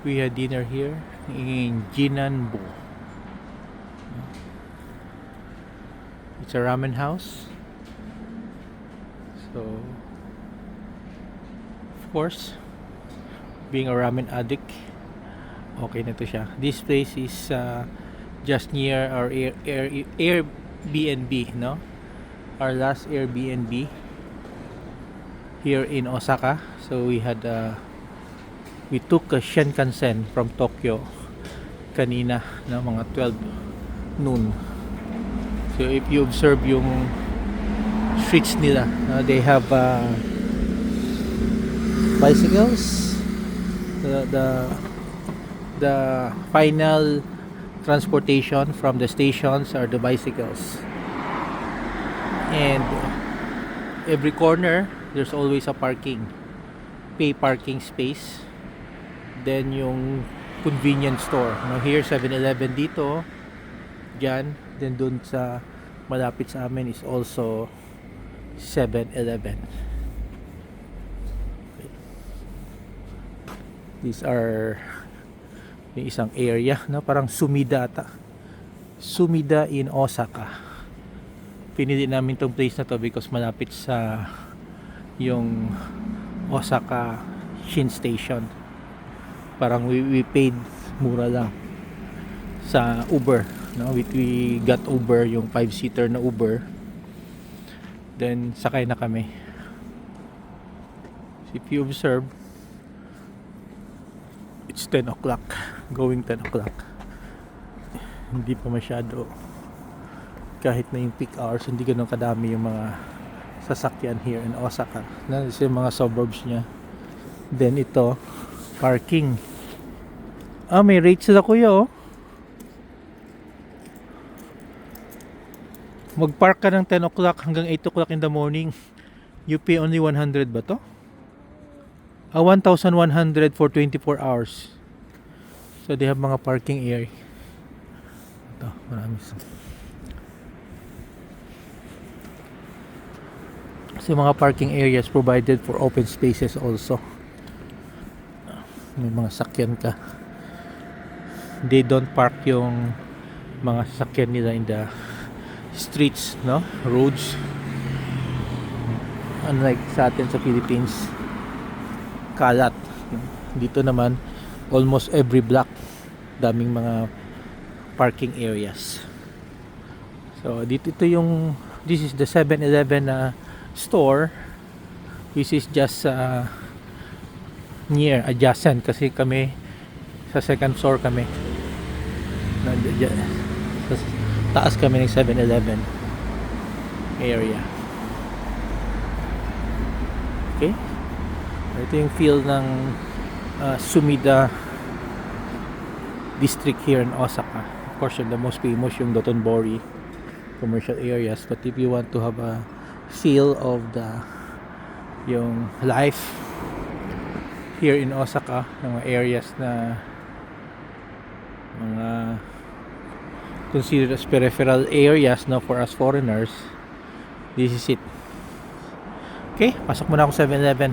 We had dinner here in Jinanbo. It's a ramen house. So, of course, being a ramen addict, okay na to siya. This place is just near our Airbnb, no? Our last Airbnb here in Osaka. So we took a Shinkansen from Tokyo kanina na mga 12 noon. So if you observe yung streets nila, they have bicycles. The final transportation from the stations are the bicycles, and every corner there's always a pay parking space. Then yung convenience store, here 7-Eleven dito, dyan. Then dun sa malapit sa amin is also 7-Eleven. These are yung isang area, no? Parang Sumida ata. Sumida in Osaka. Pinili namin tong place na to because malapit sa yung Osaka Shin Station. Parang we paid mura lang sa Uber, no? We got Uber, yung 5-seater na Uber. Then sakay na kami. If you observe, it's 10 o'clock, going 10 o'clock. Hindi pa masyado, kahit na yung peak hours, hindi ganun kadami yung mga sasakyan here in Osaka. Nasa yung mga suburbs niya. Then ito, parking. May rates sila kuya, oh. Mag-park ka ng 10 o'clock hanggang 8 o'clock in the morning. You pay only 100 ba to? 1,100 for 24 hours. So they have mga parking area. Ito, marami. So mga parking areas provided for open spaces also. May mga sakyan ka. They don't park yung mga sasakyan nila in the streets, no? Roads. Unlike sa atin sa Philippines, kalat. Dito naman, almost every block, daming mga parking areas. So dito this is the 7-Eleven store, which is just near, adjacent, kasi kami sa second floor kami. Sa taas kami ng 7-Eleven area. Okay, ito yung feel ng Sumida district here in Osaka. Of course, the most famous yung Dotonbori commercial areas, but if you want to have a feel of yung life here in Osaka, mga areas na mga considered as peripheral areas, no, for us foreigners, this is it. Okay, pasok muna ako 7-Eleven.